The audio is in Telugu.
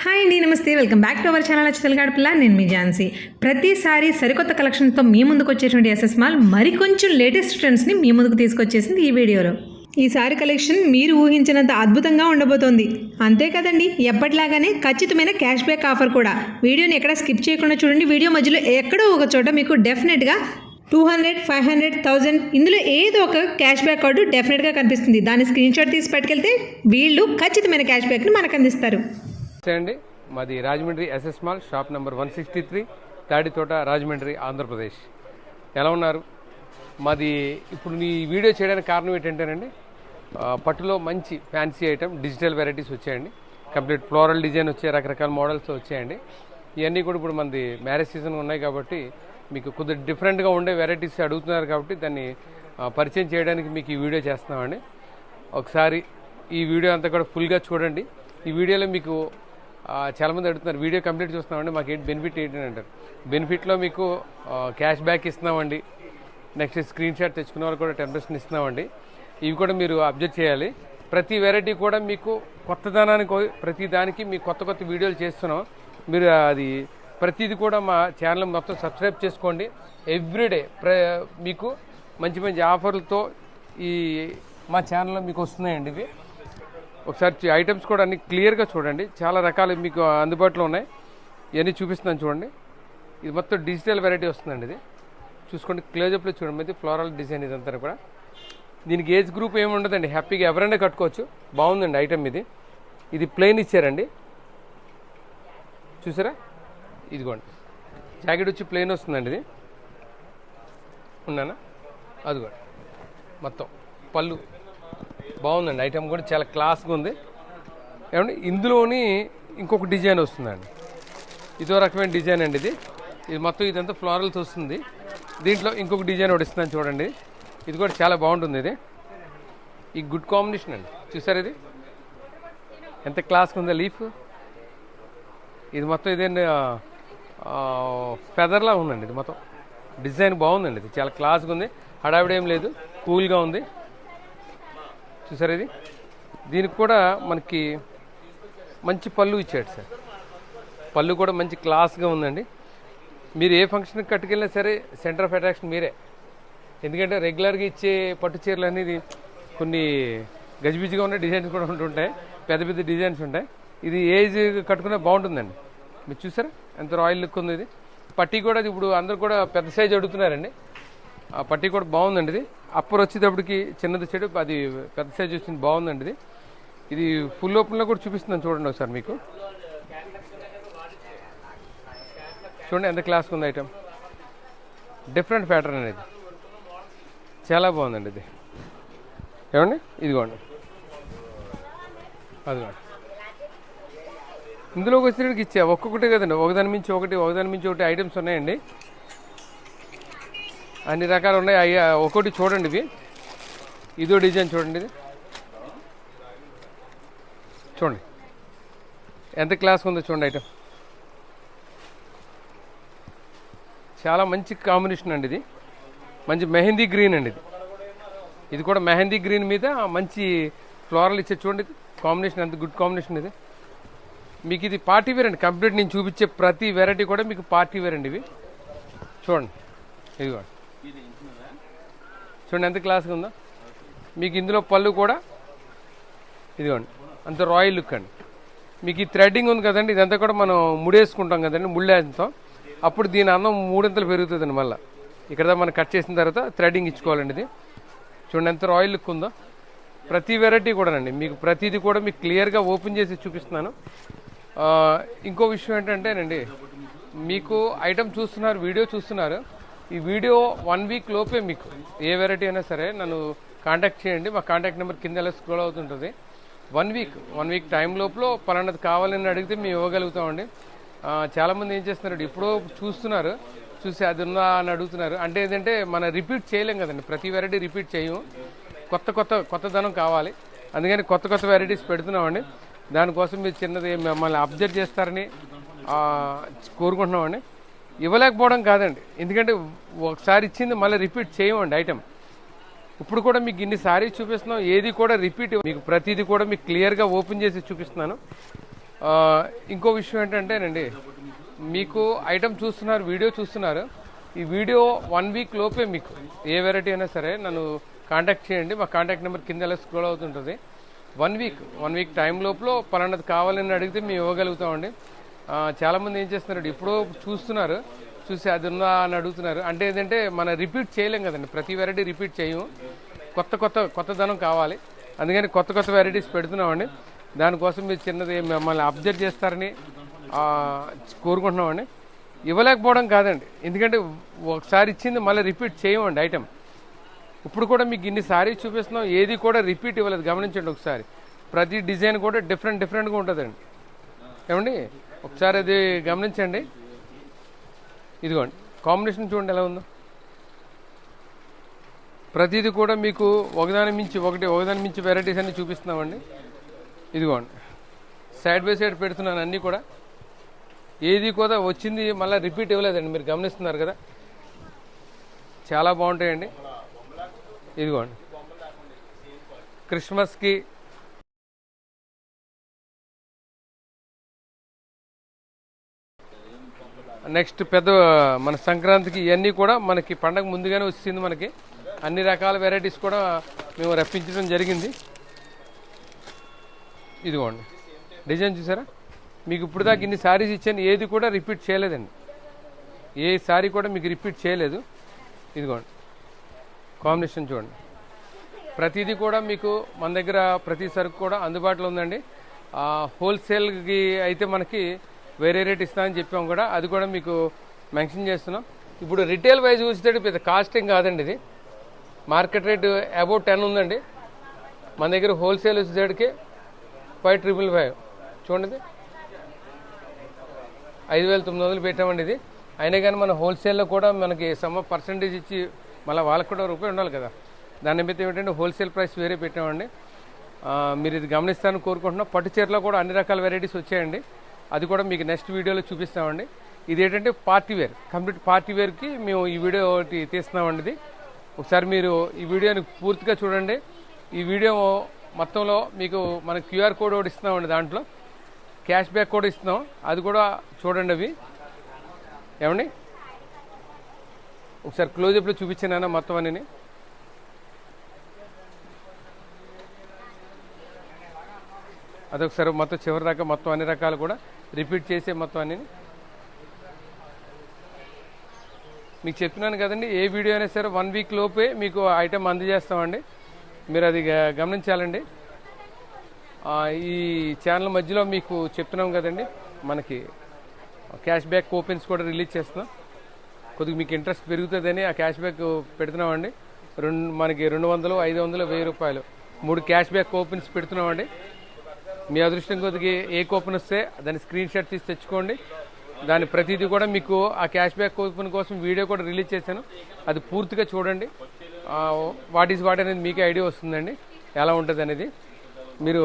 హాయ్ అండి, నమస్తే. Welcome back to our channel Telugaadapilla. నేను మీ ఝాన్సీ. ప్రతిసారి సరికొత్త కలెక్షన్తో మీ ముందుకు వచ్చేటువంటి ఎస్ఎస్ మాల్ మరికొంచెం లేటెస్ట్ ట్రెండ్స్ని మీ ముందుకు తీసుకొచ్చేసింది ఈ వీడియోలో. ఈసారి కలెక్షన్ మీరు ఊహించినంత అద్భుతంగా ఉండబోతోంది. అంతే కదండి, ఎప్పటిలాగానే ఖచ్చితమైన క్యాష్ బ్యాక్ ఆఫర్ కూడా. వీడియోని ఎక్కడ స్కిప్ చేయకుండా చూడండి. వీడియో మధ్యలో ఎక్కడో ఒక చోట మీకు డెఫినెట్గా 200, 500, 1000 ఇందులో ఏదో ఒక క్యాష్ బ్యాక్ కార్డు డెఫినెట్గా కనిపిస్తుంది. దాని స్క్రీన్ షాట్ తీసి పట్టుకెళ్తే వీళ్ళు ఖచ్చితమైన క్యాష్ బ్యాక్ని మనకు అందిస్తారు. అండి మాది Rajahmundry SS mall shop number 163 Tadithota Rajahmundry Andhra Pradesh. ఎలా ఉన్నారు? మాది ఇప్పుడు ఈ వీడియో చేయడానికి కారణం ఏంటంటేనండి, పట్టులో మంచి ఫ్యాన్సీ ఐటమ్ డిజిటల్ వెరైటీస్ వచ్చాయండి. కంప్లీట్ ఫ్లోరల్ డిజైన్ వచ్చాయి, రకరకాల మోడల్స్ వచ్చాయండి. ఇవన్నీ కూడా ఇప్పుడు మనది మ్యారేజ్ సీజన్ ఉన్నాయి కాబట్టి మీకు కొద్దిగా డిఫరెంట్గా ఉండే వెరైటీస్ అడుగుతున్నారు కాబట్టి దాన్ని పరిచయం చేయడానికి మీకు ఈ వీడియో చేస్తున్నామండి. ఒకసారి ఈ వీడియో అంతా కూడా ఫుల్గా చూడండి. ఈ వీడియోలో మీకు చాలామంది అడుగుతున్నారు, వీడియో కంప్లీట్ చూస్తున్నామండి, మాకు ఏంటి బెనిఫిట్ ఏంటి అంటారు. బెనిఫిట్లో మీకు క్యాష్ బ్యాక్ ఇస్తున్నామండి. నెక్స్ట్ స్క్రీన్ షాట్ తెచ్చుకున్న వాళ్ళు కూడా 10% ఇస్తున్నామండి. ఇవి కూడా మీరు అబ్జర్వ్ చేయాలి. ప్రతి వెరైటీ కూడా మీకు కొత్తదనానికి ప్రతి దానికి మీకు కొత్త కొత్త వీడియోలు చేస్తున్నాం. మీరు అది ప్రతిది కూడా మా ఛానల్ మొత్తం సబ్స్క్రైబ్ చేసుకోండి. ఎవ్రీడే మీకు మంచి మంచి ఆఫర్లతో ఈ మా ఛానల్లో మీకు వస్తున్నాయండి. ఇవి ఒకసారి ఐటమ్స్ కూడా అన్ని క్లియర్గా చూడండి. చాలా రకాలు మీకు అందుబాటులో ఉన్నాయి. ఇవన్నీ చూపిస్తున్నాను చూడండి. ఇది మొత్తం డిజిటల్ వెరైటీ వస్తుందండి. ఇది చూసుకోండి, క్లోజప్లో చూడండి. ఇది ఫ్లోరల్ డిజైన్ ఇదంతా కూడా. దీనికి ఏజ్ గ్రూప్ ఏమి ఉండదండి, హ్యాపీగా ఎవరైనా కట్టుకోవచ్చు. బాగుందండి ఐటమ్. ఇది ప్లెయిన్ ఇచ్చారండి, చూసారా? ఇదిగోండి, జాకెట్ వచ్చి ప్లెయిన్ వస్తుందండి. ఇది ఉన్నానా? అదిగోండి మొత్తం పళ్ళు బాగుందండి. ఐటమ్ కూడా చాలా క్లాస్గా ఉంది. ఏమంటే ఇందులోని ఇంకొక డిజైన్ వస్తుందండి. ఇదో రకమైన డిజైన్ అండి. ఇది మొత్తం ఇదంతా ఫ్లోరల్స్ వస్తుంది. దీంట్లో ఇంకొక డిజైన్ ఒకటి ఇస్తున్నాను చూడండి. ఇది కూడా చాలా బాగుంటుంది. ఈ గుడ్ కాంబినేషన్ అండి, చూసారు? ఇది ఎంత క్లాస్గా ఉందో లీఫ్. ఇది మొత్తం ఇదేంటి ఫెదర్లా ఉందండి. ఇది మొత్తం డిజైన్ బాగుందండి. ఇది చాలా క్లాస్గా ఉంది, హడావిడేం లేదు, కూల్గా ఉంది. చూసారు? దీనికి కూడా మనకి మంచి పళ్ళు ఇచ్చాడు సార్. పళ్ళు కూడా మంచి క్లాస్గా ఉందండి. మీరు ఏ ఫంక్షన్కి కట్టుకెళ్ళినా సరే సెంటర్ ఆఫ్ అట్రాక్షన్ మీరే. ఎందుకంటే రెగ్యులర్గా ఇచ్చే పట్టు చీరలు అనేది కొన్ని గజిబిజిగా ఉన్న డిజైన్స్ కూడా ఉంటుంటాయి, పెద్ద పెద్ద డిజైన్స్ ఉంటాయి. ఇది ఏజ్ కట్టుకునే బాగుంటుందండి. మీరు చూసారా ఎంత రాయల్ లుక్ ఉంది. ఇది పట్టీ కూడా ఇప్పుడు అందరూ కూడా పెద్ద సైజ్ అడుగుతున్నారండి. ఆ పట్టీ కూడా బాగుందండి. ఇది అప్పర్ వచ్చేటప్పటికి చిన్నది చెడు, అది పెద్ద సైజ్ వచ్చింది, బాగుందండి. ఇది ఫుల్ ఓపెన్లో కూడా చూపిస్తున్నాను చూడండి ఒకసారి. మీకు చూడండి ఎంత క్లాస్గా ఉంది ఐటమ్. డిఫరెంట్ ప్యాటర్న్ అనేది చాలా బాగుందండి. ఇది ఏమండి, ఇదిగోండి, అదిగోండి. ఇందులోకి వచ్చేటికి ఇచ్చా ఒక్కొక్కటే కదండి, ఒకదాని మించి ఒకటి ఐటమ్స్ ఉన్నాయండి. అన్ని రకాలు ఉన్నాయి. ఒక్కొక్కటి చూడండి. ఇదో డిజైన్ చూడండి. ఇది చూడండి ఎంత క్లాస్గా ఉందో చూడండి ఐటమ్. చాలా మంచి కాంబినేషన్ అండి. ఇది మంచి మెహందీ గ్రీన్ అండి. ఇది కూడా మెహందీ గ్రీన్ మీద మంచి ఫ్లోరల్ ఇచ్చే చూడండి. ఇది కాంబినేషన్ ఎంత గుడ్ కాంబినేషన్. ఇది మీకు ఇది పార్టీ వేర్ అండి. కంప్లీట్ నేను చూపించే ప్రతి వెరైటీ కూడా మీకు పార్టీ వేర్ అండి. ఇవి చూడండి, ఇదిగోండి, చూడండి ఎంత క్లాస్గా ఉందో. మీకు ఇందులో పళ్ళు కూడా ఇదిగోండి అంత రాయల్ లుక్ అండి. మీకు ఈ థ్రెడ్డింగ్ ఉంది కదండి, ఇదంతా కూడా మనం ముడేసుకుంటాం కదండి, ముళ్ళేస్తాం. అప్పుడు దీని అందం మూడింతలు పెరుగుతుందండి. మళ్ళీ ఇక్కడ మనం కట్ చేసిన తర్వాత థ్రెడ్డింగ్ ఇచ్చుకోవాలండి. ఇది చూడండి ఎంత రాయల్ లుక్ ఉందో. ప్రతి వెరైటీ కూడానండి మీకు ప్రతిదీ కూడా మీకు క్లియర్గా ఓపెన్ చేసి చూపిస్తున్నాను. ఇంకో విషయం ఏంటంటేనండి, మీకు ఐటమ్ చూస్తున్నారు, వీడియో చూస్తున్నారు. ఈ వీడియో 1 వీక్ లోపే మీకు ఏ వెరైటీ అయినా సరే నన్ను కాంటాక్ట్ చేయండి. మా కాంటాక్ట్ నెంబర్ కింద ఎలా స్క్రోల్ అవుతుంటుంది. 1 వీక్ టైం లోపల పలానది కావాలని అడిగితే మేము ఇవ్వగలుగుతామండి. చాలామంది ఏం చేస్తున్నారు, ఇప్పుడు చూస్తున్నారు, చూసి అది ఉందా అని అడుగుతున్నారు. అంటే ఏంటంటే మనం రిపీట్ చేయలేం కదండి, ప్రతి వెరైటీ రిపీట్ చేయము. కొత్తదనం కావాలి, అందుకని కొత్త వెరైటీస్ పెడుతున్నామండి. దానికోసం మీరు చిన్నది మమ్మల్ని అబ్జర్వ్ చేస్తారని కోరుకుంటున్నామండి. ఇవ్వలేకపోవడం కాదండి, ఎందుకంటే ఒకసారి ఇచ్చింది మళ్ళీ రిపీట్ చేయమండి ఐటమ్. ఇప్పుడు కూడా మీకు ఇన్ని సారీస్ చూపిస్తున్నాం, ఏది కూడా రిపీట్, మీకు ప్రతిదీ కూడా మీకు క్లియర్గా ఓపెన్ చేసి చూపిస్తున్నాను. ఇంకో విషయం ఏంటంటేనండి, మీకు ఐటమ్ చూస్తున్నారు, వీడియో చూస్తున్నారు. ఈ వీడియో 1 వీక్ లోపే మీకు ఏ వెరైటీ అయినా సరే నన్ను కాంటాక్ట్ చేయండి. మా కాంటాక్ట్ నెంబర్ కింద ఎలా స్క్రోల్ అవుతుంటుంది. 1 వీక్ టైం లోపల పలానది కావాలని అడిగితే మేము ఇవ్వగలుగుతామండి. చాలామంది ఏం చేస్తున్నారు, ఇప్పుడు చూస్తున్నారు, చూసి అది ఉందా అని అడుగుతున్నారు. అంటే ఏంటంటే మనం రిపీట్ చేయలేం కదండి, ప్రతి వెరైటీ రిపీట్ చేయము. కొత్తదనం కావాలి, అందుకని కొత్త వెరైటీస్ పెడుతున్నామండి. దానికోసం మీరు చిన్నది మమ్మల్ని అబ్జర్వ్ చేస్తారని కోరుకుంటున్నామండి. ఇవ్వలేకపోవడం కాదండి, ఎందుకంటే ఒకసారి ఇచ్చింది మళ్ళీ రిపీట్ చేయమండి ఐటమ్. ఇప్పుడు కూడా మీకు ఇన్ని సారీస్ చూపిస్తున్నాం, ఏది కూడా రిపీట్ ఇవ్వలేదు. గమనించండి ఒకసారి, ప్రతి డిజైన్ కూడా డిఫరెంట్గా ఉంటుందండి. ఏమండి ఒకసారి అది గమనించండి. ఇదిగోండి కాంబినేషన్ చూడండి ఎలా ఉందో. ప్రతిదీ కూడా మీకు ఒకదాని మించి వెరైటీస్ అన్ని చూపిస్తున్నామండి. ఇదిగోండి సైడ్ బై సైడ్ పెడుతున్నాను అన్నీ కూడా. ఏది కూడా వచ్చింది మళ్ళీ రిపీట్ ఇవ్వలేదండి, మీరు గమనిస్తున్నారు కదా. చాలా బాగుంటాయండి. ఇదిగోండి క్రిస్మస్కి, నెక్స్ట్ మన సంక్రాంతికి ఇవన్నీ కూడా మనకి పండగ ముందుగానే వచ్చింది. మనకి అన్ని రకాల వెరైటీస్ కూడా మేము రప్పించడం జరిగింది. ఇదిగోండి డిజైన్ చూసారా. మీకు ఇప్పుడు దాకా ఇన్ని శారీస్ ఇచ్చాను, ఏది కూడా రిపీట్ చేయలేదండి. ఏ శారీ కూడా మీకు రిపీట్ చేయలేదు. ఇదిగోండి కాంబినేషన్ చూడండి. ప్రతిదీ కూడా మీకు మన దగ్గర ప్రతి సరుకు కూడా అందుబాటులో ఉందండి. హోల్సేల్కి అయితే మనకి వేరే రేట్ ఇస్తామని చెప్పాము కూడా, అది కూడా మీకు మెన్షన్ చేస్తున్నాం. ఇప్పుడు రిటైల్ వైజ్ చూసేటట్టు పెద్ద కాస్టింగ్ కాదండి, ఇది మార్కెట్ రేట్ అబౌట్ 10 ఉందండి. మన దగ్గర హోల్సేల్ వచ్చేసరికి 5,555 చూడండి, 5,900 పెట్టామండి ఇది. అయినా కానీ మన హోల్సేల్లో కూడా మనకి సమ్ పర్సంటేజ్ ఇచ్చి మళ్ళీ వాళ్ళకి కూడా రూపాయి ఉండాలి కదా, దాని నిమిత్తం ఏంటంటే హోల్సేల్ ప్రైస్ వేరే పెట్టామండి. మీరు ఇది గమనిస్తారని కోరుకుంటున్నాం. పట్టు చీరలో కూడా అన్ని రకాల వెరైటీస్ వచ్చాయండి, అది కూడా మీకు నెక్స్ట్ వీడియోలో చూపిస్తామండి. ఇది ఏంటంటే పార్టీ వేర్, కంప్లీట్ పార్టీ వేర్కి మేము ఈ వీడియో ఒకటి తీస్తున్నామండి. ఇది ఒకసారి మీరు ఈ వీడియోని పూర్తిగా చూడండి. ఈ వీడియో మొత్తంలో మీకు మన క్యూఆర్ కోడ్ ఒకటి ఇస్తున్నామండి, దాంట్లో క్యాష్ బ్యాక్ కూడా ఇస్తున్నాం, అది కూడా చూడండి. అవి ఏమండి ఒకసారి క్లోజప్లో చూపించాను మొత్తం అన్నీ. అదొకసారి మొత్తం చివరి దాకా మొత్తం అన్ని రకాలు కూడా రిపీట్ చేసే మొత్తం అన్ని మీకు చెప్తున్నాను కదండి. ఏ వీడియో అయినా సరే 1 వీక్ లోపే మీకు ఐటెం అందజేస్తామండి, మీరు అది గమనించాలండి. ఈ ఛానల్ మధ్యలో మీకు చెప్తున్నాం కదండి, మనకి క్యాష్ బ్యాక్ కూపన్స్ కూడా రిలీజ్ చేస్తున్నాం. కొద్దిగా మీకు ఇంట్రెస్ట్ పెరుగుతుందని ఆ క్యాష్ బ్యాక్ పెడుతున్నామండి. మనకి 200, 500, 1000 రూపాయలు 3 క్యాష్ బ్యాక్ కూపన్స్ పెడుతున్నామండి. మీ అదృష్టం కొద్దిగా ఏ కూపన్ వస్తే దాన్ని స్క్రీన్ షాట్ తీసి తెచ్చుకోండి. దాని ప్రతిదీ కూడా మీకు ఆ క్యాష్ బ్యాక్ కూపన్ కోసం వీడియో కూడా రిలీజ్ చేశాను, అది పూర్తిగా చూడండి. వాట్ ఈజ్ వాట్ అనేది మీకే ఐడియా వస్తుందండి, ఎలా ఉంటుంది అనేది. మీరు